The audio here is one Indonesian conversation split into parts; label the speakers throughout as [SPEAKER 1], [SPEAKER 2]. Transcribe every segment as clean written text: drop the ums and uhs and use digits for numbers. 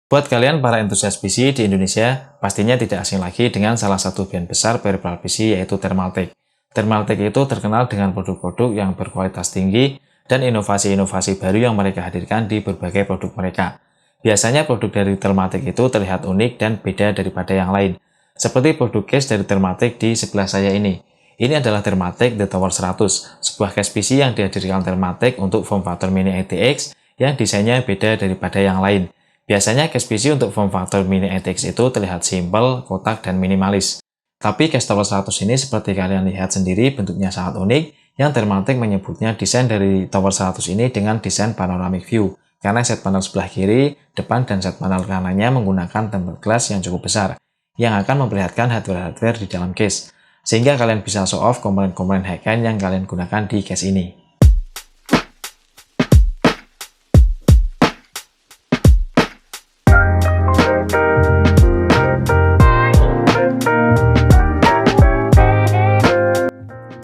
[SPEAKER 1] Buat kalian para entusias PC di Indonesia, pastinya tidak asing lagi dengan salah satu brand besar peripheral PC yaitu Thermaltake. Thermaltake itu terkenal dengan produk-produk yang berkualitas tinggi dan inovasi-inovasi baru yang mereka hadirkan di berbagai produk mereka. Biasanya produk dari Thermaltake itu terlihat unik dan beda daripada yang lain. Seperti produk case dari Thermaltake di sebelah saya ini. Ini adalah Thermaltake The Tower 100, sebuah case PC yang dihadirkan Thermaltake untuk form factor Mini ATX yang desainnya beda daripada yang lain. Biasanya case PC untuk form factor Mini ATX itu terlihat simpel, kotak, dan minimalis. Tapi case Tower 100 ini seperti kalian lihat sendiri bentuknya sangat unik, yang Thermaltake menyebutnya desain dari Tower 100 ini dengan desain panoramic view, karena set panel sebelah kiri, depan, dan set panel kanannya menggunakan tempered glass yang cukup besar, yang akan memperlihatkan hardware-hardware di dalam case, sehingga kalian bisa show off komponen-komponen high-end yang kalian gunakan di case ini.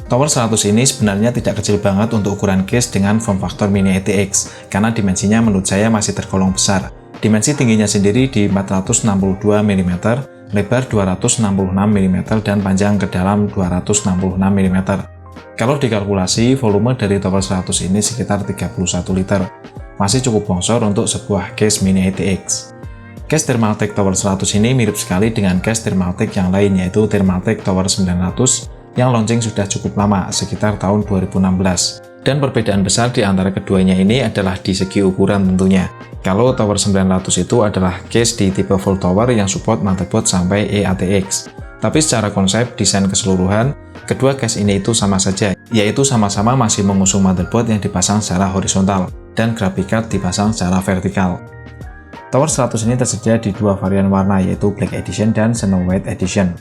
[SPEAKER 1] Tower 100 ini sebenarnya tidak kecil banget untuk ukuran case dengan form factor Mini ATX, karena dimensinya menurut saya masih tergolong besar. Dimensi tingginya sendiri di 462 mm, lebar 266 mm, dan panjang ke dalam 266 mm. Kalau dikalkulasi, volume dari Tower 100 ini sekitar 31 liter. Masih cukup bongsor untuk sebuah case Mini ATX. Case Thermaltake Tower 100 ini mirip sekali dengan case Thermaltake yang lain, yaitu Thermaltake Tower 900, yang launching sudah cukup lama, sekitar tahun 2016. Dan perbedaan besar di antara keduanya ini adalah di segi ukuran tentunya. Kalau Tower 900 itu adalah case di tipe full tower yang support motherboard sampai eATX. Tapi secara konsep desain keseluruhan, kedua case ini itu sama saja, yaitu sama-sama masih mengusung motherboard yang dipasang secara horizontal, dan graphic card dipasang secara vertikal. Tower 100 ini tersedia di dua varian warna, yaitu Black Edition dan Snow White Edition.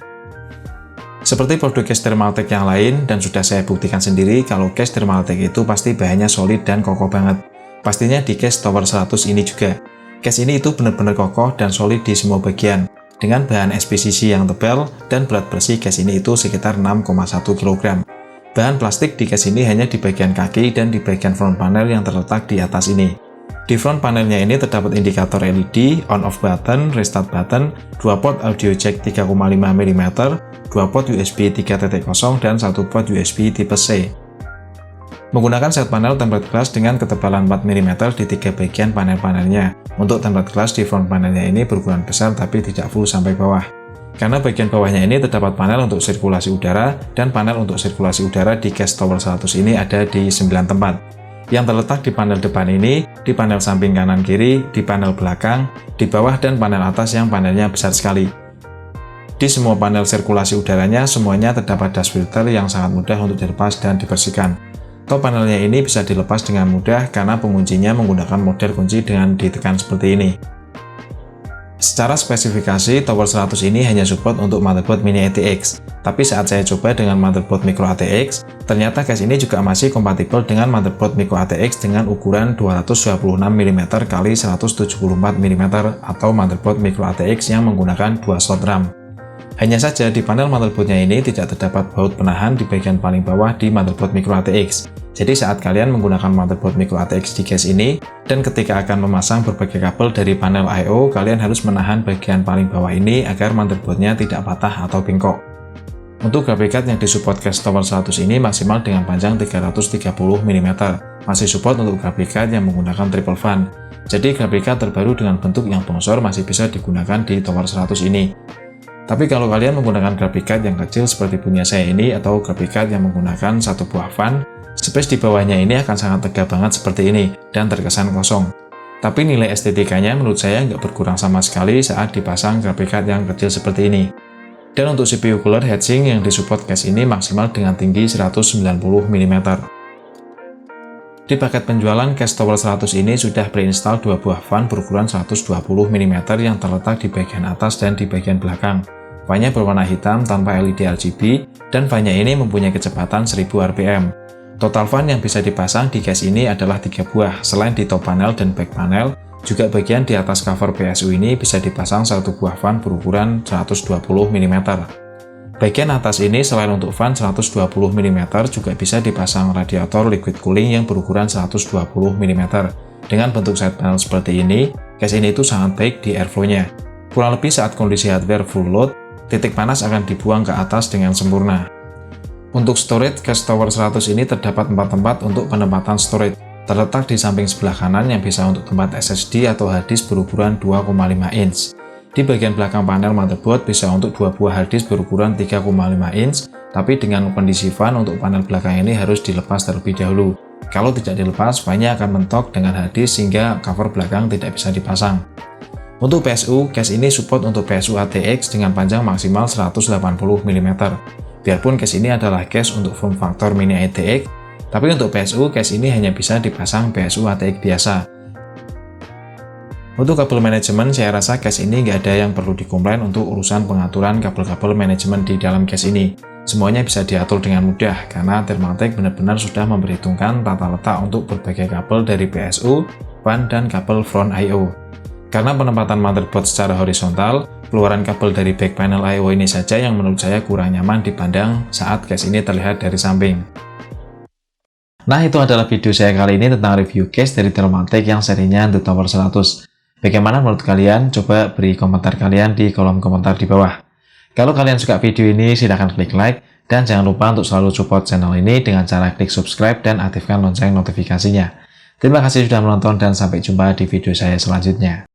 [SPEAKER 1] Seperti produk case Thermaltake yang lain, dan sudah saya buktikan sendiri kalau case Thermaltake itu pasti bahannya solid dan kokoh banget. Pastinya di case Tower 100 ini juga. Case ini itu benar-benar kokoh dan solid di semua bagian, dengan bahan SPCC yang tebal dan berat bersih case ini itu sekitar 6,1 kg. Bahan plastik di case ini hanya di bagian kaki dan di bagian front panel yang terletak di atas ini. Di front panelnya ini terdapat indikator LED, on-off button, restart button, 2 port audio jack 3,5 mm, 2 port USB 3.0, dan 1 port USB tipe C. Menggunakan set panel tempered glass dengan ketebalan 4 mm di 3 bagian panel-panelnya. Untuk tempered glass di front panelnya ini berukuran besar tapi tidak full sampai bawah. Karena bagian bawahnya ini terdapat panel untuk sirkulasi udara, dan panel untuk sirkulasi udara di case Tower 100 ini ada di 9 tempat. Yang terletak di panel depan ini, di panel samping kanan kiri, di panel belakang, di bawah, dan panel atas yang panelnya besar sekali. Di semua panel sirkulasi udaranya, semuanya terdapat dust filter yang sangat mudah untuk dilepas dan dibersihkan. Top panelnya ini bisa dilepas dengan mudah karena penguncinya menggunakan model kunci dengan ditekan seperti ini. Secara spesifikasi, Tower 100 ini hanya support untuk motherboard Mini ATX, tapi saat saya coba dengan motherboard Micro ATX, ternyata case ini juga masih kompatibel dengan motherboard Micro ATX dengan ukuran 226 mm x 174 mm atau motherboard Micro ATX yang menggunakan 2 slot RAM. Hanya saja di panel motherboardnya ini tidak terdapat baut penahan di bagian paling bawah di motherboard Micro ATX. Jadi saat kalian menggunakan motherboard Micro ATX di case ini, dan ketika akan memasang berbagai kabel dari panel I/O, kalian harus menahan bagian paling bawah ini agar motherboardnya tidak patah atau bengkok. Untuk graphic card yang disupport case Tower 100 ini maksimal dengan panjang 330 mm, masih support untuk graphic card yang menggunakan triple fan. Jadi graphic card terbaru dengan bentuk yang bongsor masih bisa digunakan di Tower 100 ini. Tapi kalau kalian menggunakan graphic card yang kecil seperti punya saya ini, atau graphic card yang menggunakan satu buah fan, space di bawahnya ini akan sangat tegap banget seperti ini, dan terkesan kosong. Tapi nilai estetikanya menurut saya nggak berkurang sama sekali saat dipasang graphic card yang kecil seperti ini. Dan untuk CPU cooler heatsink yang disupport case ini maksimal dengan tinggi 190 mm. Di paket penjualan case Tower 100 ini sudah pre-install 2 buah fan berukuran 120 mm yang terletak di bagian atas dan di bagian belakang. Fannya berwarna hitam tanpa LED RGB, dan fannya ini mempunyai kecepatan 1000 rpm. Total fan yang bisa dipasang di case ini adalah 3 buah. Selain di top panel dan back panel, juga bagian di atas cover PSU ini bisa dipasang 1 buah fan berukuran 120 mm. Bagian atas ini selain untuk fan 120 mm juga bisa dipasang radiator liquid cooling yang berukuran 120 mm. Dengan bentuk side panel seperti ini, case ini itu sangat baik di airflow-nya. Kurang lebih saat kondisi hardware full load, titik panas akan dibuang ke atas dengan sempurna. Untuk storage, case Tower 100 ini terdapat 4 tempat untuk penempatan storage. Terletak di samping sebelah kanan yang bisa untuk tempat SSD atau hard disk berukuran 2,5 inch. Di bagian belakang panel motherboard bisa untuk 2 buah hard disk berukuran 3,5 inch, tapi dengan kondisi fan untuk panel belakang ini harus dilepas terlebih dahulu. Kalau tidak dilepas, fan-nya akan mentok dengan hard disk sehingga cover belakang tidak bisa dipasang. Untuk PSU, case ini support untuk PSU ATX dengan panjang maksimal 180 mm. Biarpun case ini adalah case untuk form factor mini ATX, tapi untuk PSU, case ini hanya bisa dipasang PSU ATX biasa. Untuk kabel manajemen, saya rasa case ini nggak ada yang perlu dikomplain untuk urusan pengaturan kabel-kabel manajemen di dalam case ini. Semuanya bisa diatur dengan mudah, karena Thermaltake benar-benar sudah memperhitungkan tata letak untuk berbagai kabel dari PSU, fan, dan kabel front I/O. Karena penempatan motherboard secara horizontal, keluaran kabel dari back panel I/O ini saja yang menurut saya kurang nyaman dipandang saat case ini terlihat dari samping. Nah, itu adalah video saya kali ini tentang review case dari Thermaltake yang serinya The Tower 100. Bagaimana menurut kalian? Coba beri komentar kalian di kolom komentar di bawah. Kalau kalian suka video ini, silahkan klik like, dan jangan lupa untuk selalu support channel ini dengan cara klik subscribe dan aktifkan lonceng notifikasinya. Terima kasih sudah menonton dan sampai jumpa di video saya selanjutnya.